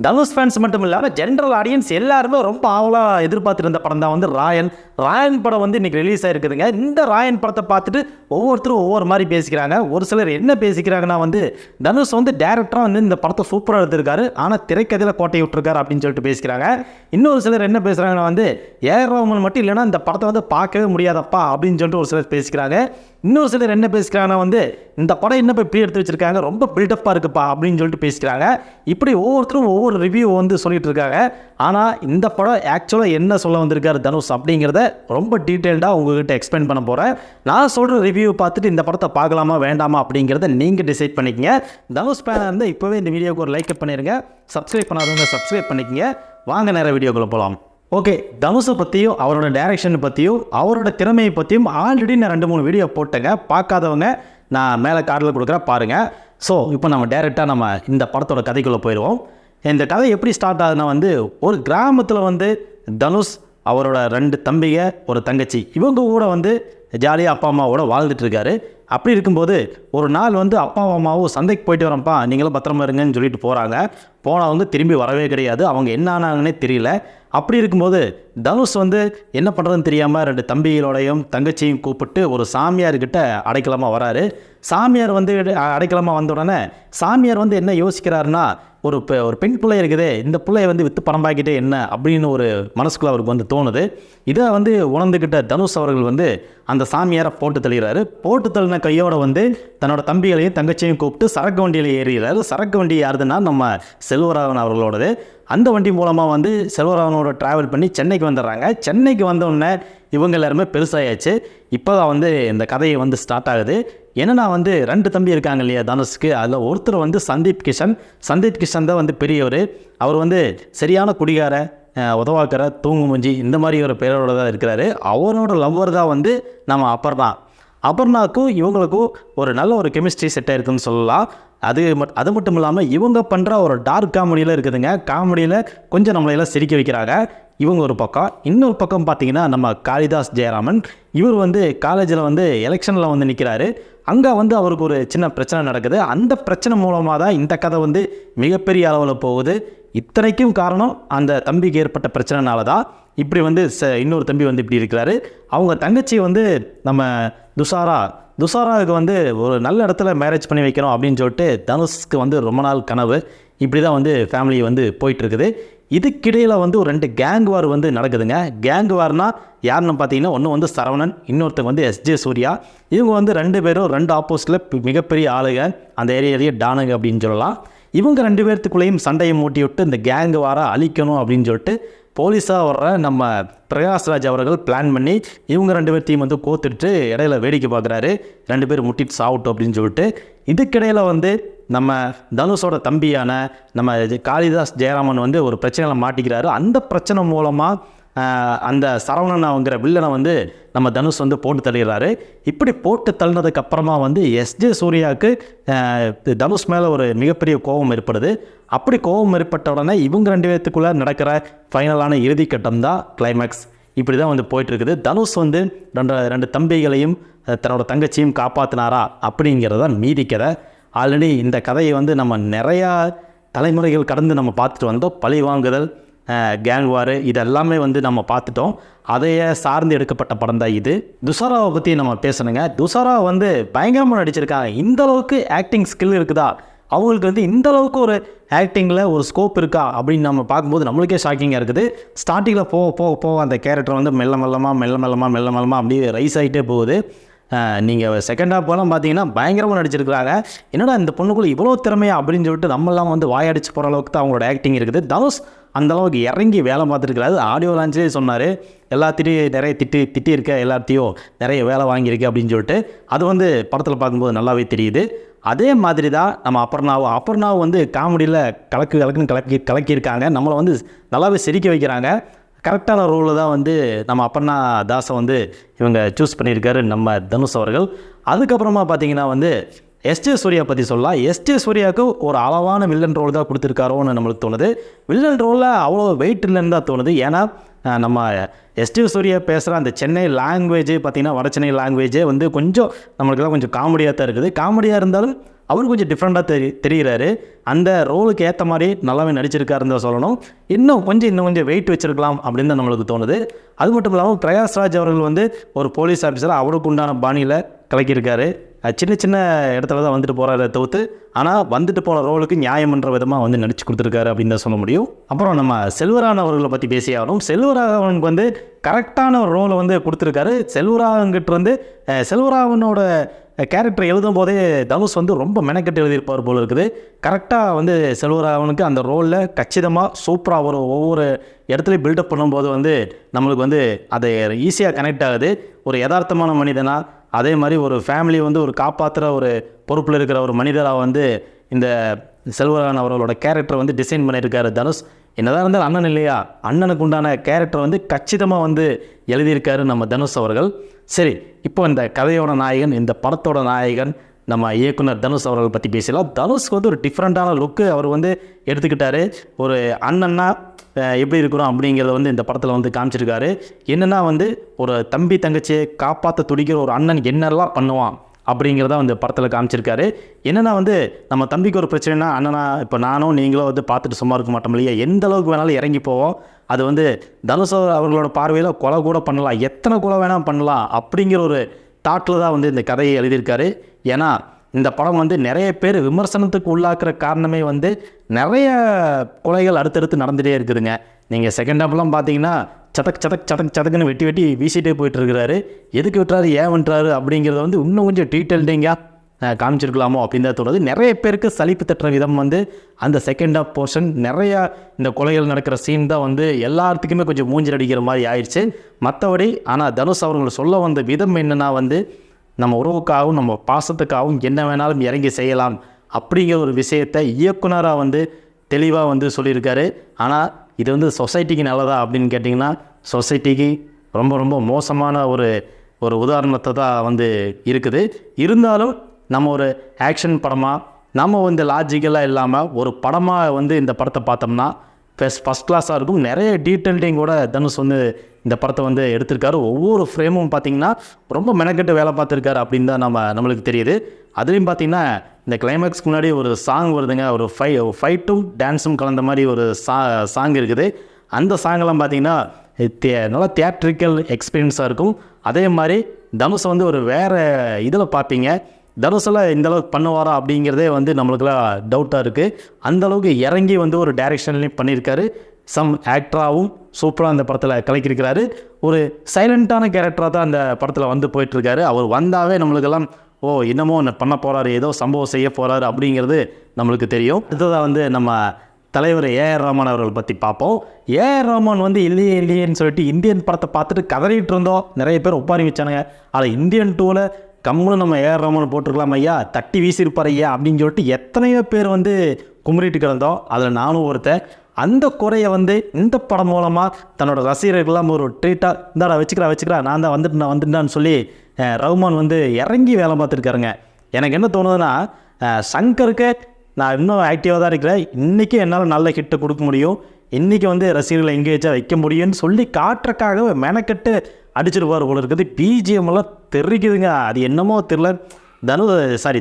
Dhanush fans மட்டும் இல்லாமல் general audience எல்லாருமே ரொம்ப ஆவலாக எதிர்பார்த்துருந்த படம் தான் வந்து ராயன் படம் வந்து இன்றைக்கி ரிலீஸ் ஆகிருக்குதுங்க. இந்த ராயன் படத்தை பார்த்துட்டு ஒவ்வொருத்தரும் ஒவ்வொரு மாதிரி பேசிக்கிறாங்க. ஒரு சிலர் என்ன பேசிக்கிறாங்கன்னா வந்து தனுஷ் வந்து டேரக்டராக வந்து இந்த படத்தை சூப்பராக எடுத்திருக்காரு, ஆனால் திரைக்கதையில் கோட்டை விட்டுருக்காரு அப்படின்னு சொல்லிட்டு பேசிக்கிறாங்க. இன்னொரு சிலர் என்ன பேசுகிறாங்கன்னா வந்து ஏஆர் ரஹ்மான் மட்டும் இல்லைன்னா இந்த படத்தை வந்து பார்க்கவே முடியாதப்பா அப்படின்னு சொல்லிட்டு ஒரு சிலர் பேசிக்கிறாங்க. இன்னொரு சிலர் என்ன பேசிக்கிறாங்கன்னா வந்து இந்த படம் என்ன இப்படி எடுத்து வச்சிருக்காங்க, ரொம்ப பில்டப்பாக இருக்குப்பா அப்படின்னு சொல்லிட்டு பேசிக்கிறாங்க. இப்படி ஒவ்வொருத்தரும் ஒவ்வொரு ரிவ்யூ வந்து சொல்லிட்டு இருக்காங்க. ஆனால் இந்த படம் ஆக்சுவலாக என்ன சொல்ல வந்திருக்காரு தனுஷ் அப்படிங்கிறத ரொம்ப டீட்டெயில்டாக உங்ககிட்ட எக்ஸ்பிளைன் பண்ண போகிறேன். நான் சொல்கிற ரிவ்யூ பார்த்துட்டு இந்த படத்தை பார்க்கலாமா வேண்டாமா அப்படிங்கிறத நீங்கள் டிசைட் பண்ணிக்கங்க. தனுஷ் ஃபேனாக இருந்தால் இப்போவே இந்த வீடியோக்கு ஒரு லைக் பண்ணிடுங்க. சப்ஸ்கிரைப் பண்ணாதவங்க சப்ஸ்கிரைப் பண்ணிக்கங்க. வாங்க நேர வீடியோக்குள்ளே போகலாம். ஓகே, தனுஷை பற்றியும் அவரோட டைரக்ஷனை பற்றியும் அவரோட திறமையை பற்றியும் ஆல்ரெடி நான் 2-3 வீடியோ போட்டேங்க. பார்க்காதவங்க நான் மேலே கார்டில் கொடுக்குறேன் பாருங்கள். ஸோ இப்போ நம்ம டேரெக்டாக நம்ம இந்த படத்தோட கதைக்குள்ளே போயிடுவோம். இந்த கதை எப்படி ஸ்டார்ட் ஆகுதுன்னா வந்து ஒரு கிராமத்தில் வந்து தனுஷ் அவரோட 2 தம்பிங்க ஒரு தங்கச்சி இவங்க கூட வந்து ஜாலியாக அப்பா அம்மாவோட வாழ்ந்துட்டுருக்காரு. அப்படி இருக்கும்போது ஒரு நாள் வந்து அப்பா அம்மாவும் சந்தைக்கு போயிட்டு வரப்பா நீங்களும் பத்திரமா இருங்கன்னு சொல்லிட்டு போகிறாங்க. போனால் வந்து திரும்பி வரவே கிடையாது. அவங்க என்ன ஆனாங்கன்னே தெரியல. அப்படி இருக்கும்போது தனுஷ் வந்து என்ன பண்ணுறதுன்னு தெரியாமல் 2 தம்பிகளோடையும் தங்கச்சியும் கூப்பிட்டு ஒரு சாமியார்கிட்ட அடைக்கலமாக வராரு. சாமியார் வந்து அடைக்கலமாக வந்த உடனே சாமியார் வந்து என்ன யோசிக்கிறாருன்னா ஒரு பெண் பிள்ளை இருக்குதே, இந்த பிள்ளையை வந்து விற்று பணம் பாக்கிட்டே என்ன அப்படின்னு ஒரு மனசுக்குள்ள அவருக்கு வந்து தோணுது. இதை வந்து உணர்ந்துக்கிட்ட தனுஷ் அவர்கள் வந்து அந்த சாமியாரை போட்டு தள்ளுகிறாரு. போட்டு தள்ளின கையோட வந்து தன்னோட தம்பிகளையும் தங்கச்சியும் கூப்பிட்டு சரக்கு வண்டியில் ஏறுகிறாரு. சரக்கு வண்டி யாருதுன்னா நம்ம செல்வராகவன் அவர்களோடது. அந்த வண்டி மூலமாக வந்து செல்வராகவனோட ட்ராவல் பண்ணி சென்னைக்கு வந்துடுறாங்க. சென்னைக்கு வந்தோடனே இவங்க எல்லாருமே பெருசாயாச்சு. இப்போ தான் வந்து இந்த கதையை வந்து ஸ்டார்ட் ஆகுது. என்னன்னா வந்து 2 தம்பி இருக்காங்க இல்லையா தனுஷ்க்கு, அதில் ஒருத்தர் வந்து சந்தீப் கிஷன் தான் வந்து பெரியவர். அவர் வந்து சரியான குடிகார, உதவாக்கிற, தூங்கு மூஞ்சி இந்த மாதிரி ஒரு பேரோட தான் இருக்கிறாரு. அவரோட லவ்வர் தான் வந்து நம்ம அபர்ணாவுக்கும் இவங்களுக்கும் ஒரு நல்ல ஒரு கெமிஸ்ட்ரி செட் ஆயிருக்குன்னு சொல்லலாம். அது மட்டும் இல்லாமல் இவங்க பண்ணுற ஒரு டார்க் காமெடியில் இருக்குதுங்க. காமெடியில் கொஞ்சம் நம்மளையெல்லாம் சிரிக்க வைக்கிறாங்க. இவங்க ஒரு பக்கம். இன்னொரு பக்கம் பார்த்தீங்கன்னா நம்ம காளிதாஸ் ஜெயராமன், இவர் வந்து காலேஜில் வந்து எலெக்ஷனில் வந்து நிற்கிறாரு. அங்கே வந்து அவருக்கு ஒரு சின்ன பிரச்சனை நடக்குது. அந்த பிரச்சனை மூலமாக தான் இந்த கதை வந்து மிகப்பெரிய அளவில் போகுது. இத்தனைக்கும் காரணம் அந்த தம்பிக்கு ஏற்பட்ட பிரச்சனைனால தான் இப்படி வந்து இன்னொரு தம்பி வந்து இப்படி இருக்கிறாரு. அவங்க தங்கச்சி வந்து நம்ம துஷாராவுக்கு வந்து ஒரு நல்ல இடத்துல மேரேஜ் பண்ணி வைக்கணும் அப்படின்னு சொல்லிட்டு தனுஷ்க்கு வந்து ரொம்ப நாள் கனவு. இப்படி தான் வந்து ஃபேமிலி வந்து போயிட்டுருக்குது. இதுக்கிடையில் வந்து ஒரு 2 கேங் வார் வந்து நடக்குதுங்க. கேங் வார்னால் யாருன்னு பார்த்தீங்கன்னா ஒன்று வந்து சரவணன், இன்னொருத்தங்க வந்து எஸ்ஜே சூர்யா. இவங்க வந்து 2 பேரும் 2 ஆப்போசிட்டில் மிகப்பெரிய ஆளுங்க, அந்த ஏரியாலேயே டானுங்க அப்படின்னு சொல்லலாம். இவங்க 2 பேர்த்துக்குள்ளேயும் சண்டையை மூட்டி விட்டு இந்த கேங் வாரை அழிக்கணும் அப்படின்னு சொல்லிட்டு போலீஸாக வர்ற நம்ம பிரகாஷ்ராஜ் அவர்கள் பிளான் பண்ணி இவங்க 2 பேர்த்தையும் வந்து கோத்துட்டு இடையில வேடிக்கை பார்க்குறாரு. 2 பேர் முட்டிட்டு சாப்பிட்டோம் அப்படின்னு சொல்லிட்டு. இதுக்கிடையில் வந்து நம்ம தனுஷோட தம்பியான நம்ம காளிதாஸ் ஜெயராமன் வந்து ஒரு பிரச்சனையில் மாட்டிக்கிறாரு. அந்த பிரச்சனை மூலமாக அந்த சரவணன் அவங்கிற வில்லனை வந்து நம்ம தனுஷ் வந்து போட்டு தள்ளிடுறாரு. இப்படி போட்டு தள்ளினதுக்கு அப்புறமா வந்து எஸ்ஜே சூர்யாவுக்கு தனுஷ் மேலே ஒரு மிகப்பெரிய கோபம் ஏற்படுது. அப்படி கோபம் ஏற்பட்ட உடனே இவங்க 2 பேர்த்துக்குள்ளே நடக்கிற ஃபைனலான இறுதிக்கட்டம் தான் கிளைமேக்ஸ். இப்படி தான் வந்து போயிட்டுருக்குது. தனுஷ் வந்து 2 தம்பிகளையும் தன்னோட தங்கச்சியும் காப்பாற்றினாரா அப்படிங்கிறது தான் மீதி கதை. ஆல்ரெடி இந்த கதையை வந்து நம்ம நிறையா தலைமுறைகள் கடந்து நம்ம பார்த்துட்டு வந்தோம். பழி வாங்குதல், கேங் வார் இதெல்லாமே வந்து நம்ம பார்த்துட்டோம். அதையே சார்ந்து எடுக்கப்பட்ட படம் தான் இது. துஷாராவை பற்றி நம்ம பேசணுங்க. துஷாரா வந்து பயங்கரமாக நடிச்சிருக்காங்க. இந்தளவுக்கு ஆக்டிங் ஸ்கில் இருக்குதா, அவங்களுக்கு வந்து இந்தளவுக்கு ஒரு ஆக்டிங்கில் ஒரு ஸ்கோப் இருக்கா அப்படின்னு நம்ம பார்க்கும்போது நம்மளுக்கே ஷாக்கிங்காக இருக்குது. ஸ்டார்டிங்கில் போக அந்த கேரக்டர் வந்து மெல்ல மெல்லமாக அப்படியே ரைஸ் ஆகிட்டே போகுது. நீங்கள் செகண்ட் ஹாப் போலாம் பார்த்தீங்கன்னா பயங்கரமாக நடிச்சிருக்கிறாங்க. என்னடா இந்த பொண்ணுக்குள்ளே இவ்வளோ திறமையா அப்படின்னு சொல்லிட்டு நம்மளாம் வந்து வாயடிச்சு போகிற அளவுக்கு தான் அவங்களோட ஆக்டிங் இருக்குது. தனுஷ் அந்தளவுக்கு இறங்கி வேலை பார்த்துருக்கிறாரு. ஆடியோ லான்ச்லேயே சொன்னார், எல்லாத்திட்டையும் நிறைய திட்டியிருக்க, எல்லாத்தையும் நிறைய வேலை வாங்கியிருக்கு அப்படின்னு சொல்லிட்டு. அது வந்து படத்தில் பார்க்கும்போது நல்லாவே தெரியுது. அதே மாதிரி தான் நம்ம அபர்ணாவும் வந்து காமெடியில் கலக்கியிருக்காங்க. நம்மளை வந்து நல்லாவே சிரிக்க வைக்கிறாங்க. கரெக்டான ரோலில் தான் வந்து நம்ம அபர்ணா தாஸை வந்து இவங்க சூஸ் பண்ணியிருக்காரு நம்ம தனுஷ் அவர்கள். அதுக்கப்புறமா பார்த்தீங்கன்னா வந்து எஸ்ஜே சூர்யா பற்றி சொல்லலாம். எஸ்ஜே சூர்யாவுக்கு ஒரு அளவான வில்லன் ரோல் தான் கொடுத்துருக்காரோன்னு நம்மளுக்கு தோணுது. வில்லன் ரோலில் அவ்வளோ வெயிட் இல்லைன்னு தான் தோணுது. ஏன்னா நம்ம எஸ்ஜே சூர்யா பேசுகிற அந்த சென்னை லாங்குவேஜே பார்த்திங்கன்னா வட சென்னை லாங்குவேஜே வந்து கொஞ்சம் நம்மளுக்கெல்லாம் கொஞ்சம் காமெடியாக தான் இருக்குது. காமெடியாக இருந்தாலும் அவர் கொஞ்சம் டிஃப்ரெண்ட்டாக தெரிகிறாரு. அந்த ரோலுக்கு ஏற்ற மாதிரி நல்லாவே நடிச்சிருக்காருன்னு தான் சொல்லணும். இன்னும் கொஞ்சம் வெயிட் வச்சிருக்கலாம் அப்படின்னு தான் நம்மளுக்கு தோணுது. அது மட்டும் இல்லாமல் பிரகாஷ்ராஜ் அவர்கள் வந்து ஒரு போலீஸ் ஆஃபீஸர் அவருக்கு உண்டான பாணியில் கலக்கியிருக்காரு. சின்ன இடத்துல தான் வந்துட்டு போகிறாரு தவிர்த்து, ஆனால் வந்துட்டு போன ரோலுக்கு நியாயமன்ற விதமாக வந்து நடிச்சு கொடுத்துருக்காரு அப்படின்னு தான் சொல்ல முடியும். அப்புறம் நம்ம செல்வராகவன் அவர்களை பற்றி பேசியாகணும். செல்வராகவனுக்கு வந்து கரெக்டான ஒரு ரோலை வந்து கொடுத்துருக்காரு. செல்வராகவன்கிட்ட வந்து செல்வராகவனோட கேரக்டர் எழுதும் போதே தனுஷ் வந்து ரொம்ப மெனக்கெட்டு எழுதியிருப்பார் போல் இருக்குது. கரெக்டாக வந்து செல்வராகவனுக்கு அந்த ரோலில் கச்சிதமாக சூப்பராக ஒவ்வொரு இடத்துலையும் பில்டப் பண்ணும்போது வந்து நம்மளுக்கு வந்து அது ஈஸியாக கனெக்ட் ஆகுது. ஒரு யதார்த்தமான மனிதனாக, அதே மாதிரி ஒரு ஃபேமிலி வந்து ஒரு காப்பாற்றுற ஒரு பொறுப்பில் இருக்கிற ஒரு மனிதராக வந்து இந்த செல்வராகவன் அவர்களோட கேரக்டர் வந்து டிசைன் பண்ணியிருக்காரு தனுஷ். என்னதான் இருந்தாலும் அண்ணன் இல்லையா, அண்ணனுக்கு உண்டான கேரக்டர் வந்து கச்சிதமாக வந்து எழுதியிருக்காரு நம்ம தனுஷ் அவர்கள். சரி, இப்போ இந்த கதையோட நாயகன், இந்த படத்தோட நாயகன் நம்ம இயக்குனர் தனுஷ் அவர்கள் பற்றி பேசலாம். தனுஷ்க்கு வந்து ஒரு டிஃப்ரெண்ட்டான லுக்கு அவர் வந்து எடுத்துக்கிட்டாரு. ஒரு அண்ணன்னா எப்படி இருக்கிறோம் அப்படிங்கிறத வந்து இந்த படத்தில் வந்து காமிச்சிருக்காரு. என்னென்னா வந்து ஒரு தம்பி தங்கச்சியை காப்பாற்ற துடிக்கிற ஒரு அண்ணன் என்னெல்லாம் பண்ணுவான் அப்படிங்கிறத வந்து படத்தில் காமிச்சிருக்காரு. என்னென்னா வந்து நம்ம தம்பிக்கு ஒரு பிரச்சனைனா அண்ணனா இப்போ நானும் நீங்களும் வந்து பார்த்துட்டு சும்மா இருக்க மாட்டோம் இல்லையா, எந்த அளவுக்கு வேணாலும் இறங்கி போவோம். அது வந்து தனுஷ் அவர்களோட பார்வையில் கொலை கூட பண்ணலாம், எத்தனை கொலை வேணால் பண்ணலாம் அப்படிங்கிற ஒரு தாட்டில் தான் வந்து இந்த கதையை எழுதியிருக்காரு. ஏன்னா இந்த படம் வந்து நிறைய பேர் விமர்சனத்துக்கு உள்ளாக்குற காரணமே வந்து நிறைய கொலைகள் அடுத்தடுத்து நடந்துகிட்டே இருக்குதுங்க. நீங்கள் செகண்ட் ஹாஃப்லாம் பார்த்தீங்கன்னா சதக்குன்னு வெட்டி வீசிட்டே போயிட்டுருக்கிறாரு. எதுக்கு விட்டுறாரு, ஏன் விட்டுறாரு அப்படிங்கிறத வந்து இன்னும் கொஞ்சம் டீட்டெயில்டிங்காக காமிச்சிருக்கலாமோ அப்படின்னு தான் தோணுது. நிறைய பேருக்கு சலிப்பு தட்டுற விதம் வந்து அந்த செகண்ட் ஹாஃப் போர்ஷன், நிறையா இந்த கொலைகள் நடக்கிற சீன் தான் வந்து எல்லாத்துக்குமே கொஞ்சம் மூஞ்சில் அடிக்கிற மாதிரி ஆயிடுச்சு. மற்றபடி ஆனால் தனுஷ் அவர்கள் சொல்ல வந்த விதம் என்னென்னா வந்து நம்ம உறவுக்காகவும் நம்ம பாசத்துக்காகவும் என்ன வேணாலும் இறங்கி செய்யலாம் அப்படிங்கிற ஒரு விஷயத்தை இயக்குனராக வந்து தெளிவாக வந்து சொல்லியிருக்காரு. ஆனால் இது வந்து சொசைட்டிக்கு நல்லதா அப்படின்னு கேட்டிங்கன்னா சொசைட்டிக்கு ரொம்ப ரொம்ப மோசமான ஒரு உதாரணத்தை தான் வந்து இருக்குது. இருந்தாலும் நம்ம ஒரு ஆக்ஷன் படமாக நம்ம வந்து லாஜிக்கலாக இல்லாமல் ஒரு படமாக வந்து இந்த படத்தை பார்த்தோம்னா ஃபஸ்ட் கிளாஸாக இருக்கும். நிறைய டீட்டெயில்டிங்கோட தனுஷ் வந்து இந்த படத்தை வந்து எடுத்திருக்காரு. ஒவ்வொரு ஃப்ரேமும் பார்த்திங்கன்னா ரொம்ப மெனக்கெட்டு வேலை பார்த்துருக்காரு அப்படின்னு தான் நம்மளுக்கு தெரியுது. அதுலேயும் பார்த்திங்கன்னா இந்த கிளைமேக்ஸ்க்கு முன்னாடி ஒரு சாங் வருதுங்க, ஒரு ஃபைட்டும் டான்ஸும் கலந்த மாதிரி ஒரு சாங் இருக்குது. அந்த சாங்கெல்லாம் பார்த்திங்கன்னா நல்லா தியேட்ரிக்கல் எக்ஸ்பீரியன்ஸாக இருக்கும். அதே மாதிரி தனுஷை வந்து ஒரு வேறு இதில் பார்ப்பீங்க. தனுஷெல்லாம் இந்தளவுக்கு பண்ணுவாரா அப்படிங்கிறதே வந்து நம்மளுக்குலாம் டவுட்டாக இருக்குது. அந்தளவுக்கு இறங்கி வந்து ஒரு டைரெக்ஷன்லேயும் பண்ணியிருக்காரு. சம் ஆக்டராகவும் சூப்பராக அந்த படத்தில் கலக்கியிருக்கிறாரு. ஒரு சைலண்ட்டான கேரக்டராக தான் அந்த படத்தில் வந்து போயிட்டுருக்காரு. அவர் வந்தாவே நம்மளுக்கெல்லாம் இன்னமும் ஒன்று பண்ண போகிறாரு, ஏதோ சம்பவம் செய்ய போகிறாரு அப்படிங்கிறது நம்மளுக்கு தெரியும். அடுத்ததாக வந்து நம்ம தலைவர் ஏஆர் ரஹ்மான் அவர்கள் பற்றி பார்ப்போம். ஏஆர் ரஹ்மான் வந்து இல்லையேன்னு சொல்லிட்டு இந்தியன் படத்தை பார்த்துட்டு கதறிட்டு இருந்தோம். நிறைய பேர் ஒப்பாரி வச்சானுங்க. அதில் இந்தியன் 2ல் கம்முன்னு நம்ம ஏஆர் ரஹ்மான் போட்டிருக்கலாம் ஐயா, தட்டி வீசியிருப்பார் ஐயா அப்படின்னு சொல்லிட்டு எத்தனையோ பேர் வந்து குமரிட்டு கிடந்தோம். அதில் நானும் ஒருத்தன். அந்த குறையை வந்து இந்த படம் மூலமாக தன்னோட ரசிகர்கள்லாம் ஒரு ட்ரீட்டாக இந்தாடா வச்சுக்கிறா நான் தான் வந்துட்டான்னு சொல்லி ரஹ்மான் வந்து இறங்கி வேலை பார்த்துருக்காருங்க. எனக்கு என்ன தோணுதுன்னா, சங்கருக்கு நான் இன்னும் ஆக்டிவாக தான் இருக்கிறேன், இன்றைக்கி என்னால் நல்ல ஹிட்டை கொடுக்க முடியும், இன்றைக்கி வந்து ரசிகர்களை எங்கேஜாக வைக்க முடியும்னு சொல்லி காட்டுறக்காக மெனக்கெட்டு அடிச்சிருப்பார் போல இருக்குது. பிஜிஎம்லாம் தெரிக்குதுங்க. அது என்னமோ தெரில.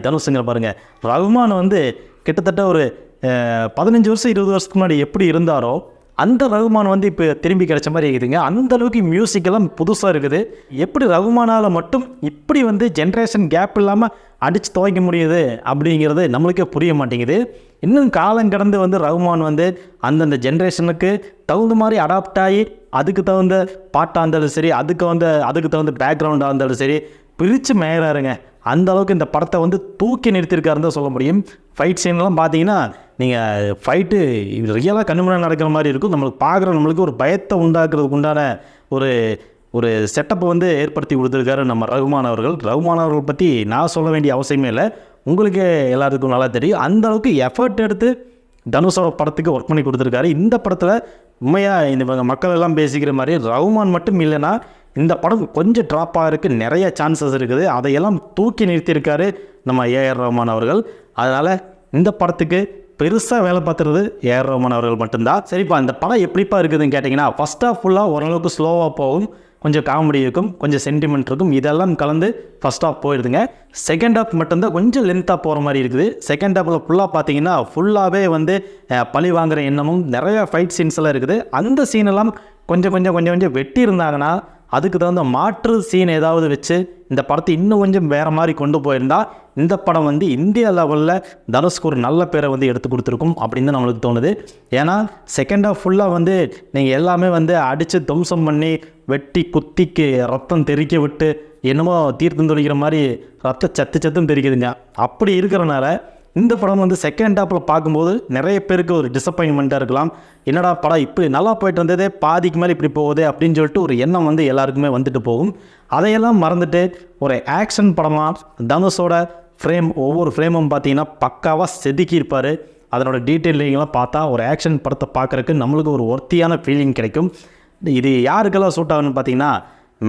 தனுஷுங்கிற பாருங்கள், ரஹ்மான் வந்து கிட்டத்தட்ட ஒரு 15 வருஷம் 20 வருஷத்துக்கு முன்னாடி எப்படி இருந்தாரோ அந்த ரஹ்மான் வந்து இப்போ திரும்பி கிடைச்ச மாதிரி இருக்குதுங்க. அந்தளவுக்கு மியூசிக்கெல்லாம் புதுசாக இருக்குது. எப்படி ரஹ்மானால் மட்டும் இப்படி வந்து ஜென்ரேஷன் கேப் இல்லாமல் அடித்து துவைக்க முடியுது அப்படிங்கிறது நம்மளுக்கே புரிய மாட்டேங்குது. இன்னும் காலம் கடந்து வந்து ரஹ்மான் வந்து அந்தந்த ஜென்ரேஷனுக்கு தகுந்த மாதிரி அடாப்ட் ஆகி அதுக்கு தகுந்த பாட்டாக இருந்தாலும் சரி, அதுக்கு தகுந்த பேக்ரவுண்டாக இருந்தாலும் சரி பிரித்து மேயறாருங்க. அந்த அளவுக்கு இந்த படத்தை வந்து தூக்கி நிறுத்தியிருக்காருன்னு தான் சொல்ல முடியும். ஃபைட் சீன்லாம் பார்த்தீங்கன்னா நீங்கள் ஃபைட்டு ரியலாக கண்ணு முன்னாடி நடக்கிற மாதிரி இருக்கும். நம்மளுக்கு ஒரு பயத்தை உண்டாக்குறதுக்கு உண்டான ஒரு செட்டப்பை வந்து ஏற்படுத்தி கொடுத்துருக்காரு நம்ம ரஹ்மான் அவர்கள். ரஹ்மான் அவர்கள் பற்றி நான் சொல்ல வேண்டிய அவசியமே இல்லை, உங்களுக்கு எல்லாத்துக்கும் நல்லா தெரியும். அந்தளவுக்கு எஃபர்ட் எடுத்து தனுஷோட படத்துக்கு ஒர்க் பண்ணி கொடுத்துருக்காரு. இந்த படத்தில் உண்மையாக இந்த மக்கள் எல்லாம் பேசிக்கிற மாதிரி ரஹ்மான் மட்டும் இல்லைன்னா இந்த படம் கொஞ்சம் ட்ராப் ஆகிறதுக்கு நிறைய சான்சஸ் இருக்குது. அதையெல்லாம் தூக்கி நிறுத்தியிருக்காரு நம்ம ஏஆர் ரஹ்மான் அவர்கள். அதனால் இந்த படத்துக்கு பெருசாக வேலை பார்த்துறது ஏஆர் ரஹ்மான் அவர்கள் மட்டும்தான். சரிப்பா, இந்த படம் எப்படிப்பா இருக்குதுன்னு கேட்டிங்கன்னா, ஃபஸ்ட் ஆஃப் ஃபுல்லாக ஓரளவுக்கு ஸ்லோவாக போகும். கொஞ்சம் காமெடி இருக்கும், கொஞ்சம் சென்டிமெண்ட் இருக்கும், இதெல்லாம் கலந்து ஃபஸ்ட் ஹாஃப் போயிடுதுங்க. செகண்ட் ஹாஃப் மட்டும்தான் கொஞ்சம் லென்த்தாக போகிற மாதிரி இருக்குது. செகண்ட் ஹாஃபில் ஃபுல்லாக பார்த்தீங்கன்னா ஃபுல்லாகவே வந்து பழி வாங்குகிற எண்ணமும் நிறையா ஃபைட் சீன்ஸ் எல்லாம் இருக்குது. அந்த சீனெல்லாம் கொஞ்சம் வெட்டி இருந்தாங்கன்னா அதுக்கு தகுந்த மாற்று சீன் ஏதாவது வச்சு இந்த படத்தை இன்னும் கொஞ்சம் வேறு மாதிரி கொண்டு போயிருந்தால் இந்த படம் வந்து இந்தியா லெவலில் தனுஷ்க்கு ஒரு நல்ல பேரை வந்து எடுத்து கொடுத்துருக்கும் அப்படின்னு நம்மளுக்கு தோணுது. ஏன்னா செகண்ட் ஹாஃப் ஃபுல்லாக வந்து நீங்கள் எல்லாமே வந்து அடித்து துவம்சம் பண்ணி வெட்டி குத்திக்கு ரத்தம் தெறிக்க விட்டு என்னமோ தீர்த்தம் தொழிக்கிற மாதிரி ரத்த சத்தும் தெரிக்குதுங்க. அப்படி இருக்கிறனால இந்த படம் வந்து செகண்ட் ஹாஃபில் பார்க்கும்போது நிறைய பேருக்கு ஒரு டிசப்பாயின்மெண்ட்டாக இருக்கலாம். என்னடா படம் இப்படி நல்லா போயிட்டு வந்ததே பாதிக்கு மேலே இப்படி போகுது அப்படின்னு சொல்லிட்டு ஒரு எண்ணம் வந்து எல்லாருக்குமே வந்துட்டு போகும். அதையெல்லாம் மறந்துட்டு ஒரு ஆக்ஷன் படமாக தனுஷோட ஒவ்வொரு ஃப்ரேமும் பார்த்தீங்கன்னா பக்காவாக செதுக்கியிருப்பார். அதனோட டீட்டெயிலிங்கெல்லாம் பார்த்தா ஒரு ஆக்ஷன் படத்தை பார்க்குறக்கு நம்மளுக்கு ஒரு ஒர்த்தியான ஃபீலிங் கிடைக்கும். இது யாருக்கெல்லாம் சூட் ஆகுன்னு பார்த்தீங்கன்னா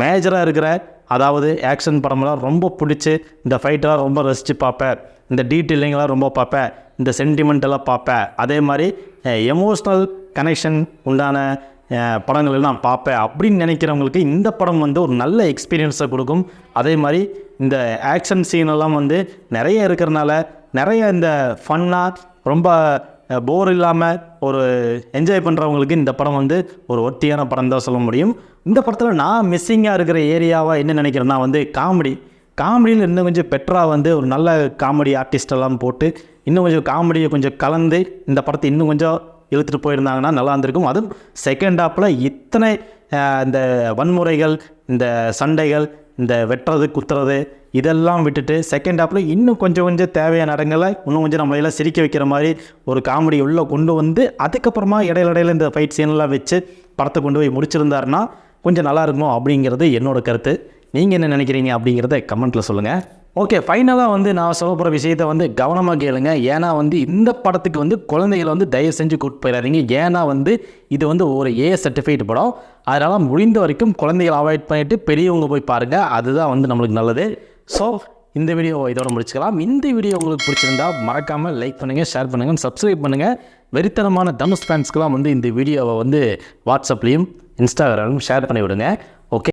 மேஜராக இருக்கிற அதாவது ஆக்ஷன் படமெல்லாம் ரொம்ப பிடிச்சி இந்த ஃபைட்டெல்லாம் ரொம்ப ரசித்து பார்ப்பேன், இந்த டீட்டெயிலிங்கெல்லாம் ரொம்ப பார்ப்பேன், இந்த சென்டிமெண்டெல்லாம் பார்ப்பேன், அதே மாதிரி எமோஷ்னல் கனெக்ஷன் உண்டான படங்கள் எல்லாம் பார்ப்பேன் அப்படின்னு நினைக்கிறவங்களுக்கு இந்த படம் வந்து ஒரு நல்ல எக்ஸ்பீரியன்ஸை கொடுக்கும். அதே மாதிரி இந்த ஆக்ஷன் சீனெல்லாம் வந்து நிறைய இருக்கிறனால நிறைய இந்த ஃபன்னாக ரொம்ப போர் இல்லாமல் ஒரு என்ஜாய் பண்ணுறவங்களுக்கு இந்த படம் வந்து ஒரு ஒத்தியான படம் தான் சொல்ல முடியும். இந்த படத்தில் நான் மிஸ்ஸிங்காக இருக்கிற ஏரியாவாக என்ன நினைக்கிறேன்னா வந்து காமெடியில் இன்னும் கொஞ்சம் பெட்டராக வந்து ஒரு நல்ல காமெடி ஆர்டிஸ்டெல்லாம் போட்டு இன்னும் கொஞ்சம் காமெடியை கொஞ்சம் கலந்து இந்த படத்தை இன்னும் கொஞ்சம் இழுத்துட்டு போயிருந்தாங்கன்னா நல்லா இருந்திருக்கும். அதுவும் செகண்ட் ஹாஃபில் இத்தனை இந்த வன்முறைகள், இந்த சண்டைகள், இந்த வெட்டுறது குத்துறது இதெல்லாம் விட்டுட்டு செகண்ட் ஹாஃபில் இன்னும் கொஞ்சம் தேவையான இடங்களை இன்னும் கொஞ்சம் நம்மளையெல்லாம் சிரிக்க வைக்கிற மாதிரி ஒரு காமெடி உள்ளே கொண்டு வந்து அதுக்கப்புறமா இடையில இந்த ஃபைட் சீனெல்லாம் வச்சு படத்தை கொண்டு போய் முடிச்சிருந்தாருன்னா கொஞ்சம் நல்லா இருக்குமோ அப்படிங்கிறது என்னோடய கருத்து. நீங்கள் என்ன நினைக்கிறீங்க அப்படிங்கிறத கமெண்ட்டில் சொல்லுங்கள். ஓகே, ஃபைனலாக வந்து நான் சொல்ல போகிற விஷயத்தை வந்து கவனமாக கேளுங்க. ஏன்னா வந்து இந்த படத்துக்கு வந்து குழந்தைகளை வந்து தயவு செஞ்சு கூப்பிட்டு போயிடாதீங்க. ஏன்னா வந்து இது வந்து ஒரு ஏ சர்டிஃபைடு படம். அதனால் முடிந்த வரைக்கும் குழந்தைகளை அவாய்ட் பண்ணிவிட்டு பெரியவங்க போய் பாருங்கள், அதுதான் வந்து நம்மளுக்கு நல்லது. ஸோ இந்த வீடியோ இதோட முடிச்சுக்கலாம். இந்த வீடியோ உங்களுக்கு பிடிச்சிருந்தா மறக்காமல் லைக் பண்ணுங்கள், ஷேர் பண்ணுங்கள், சப்ஸ்கிரைப் பண்ணுங்கள். வெறித்தனமான தனுஷ் ஃபேன்ஸ்க்கெலாம் வந்து இந்த வீடியோவை வந்து வாட்ஸ்அப்லேயும் இன்ஸ்டாகிராம்லையும் ஷேர் பண்ணி விடுங்க.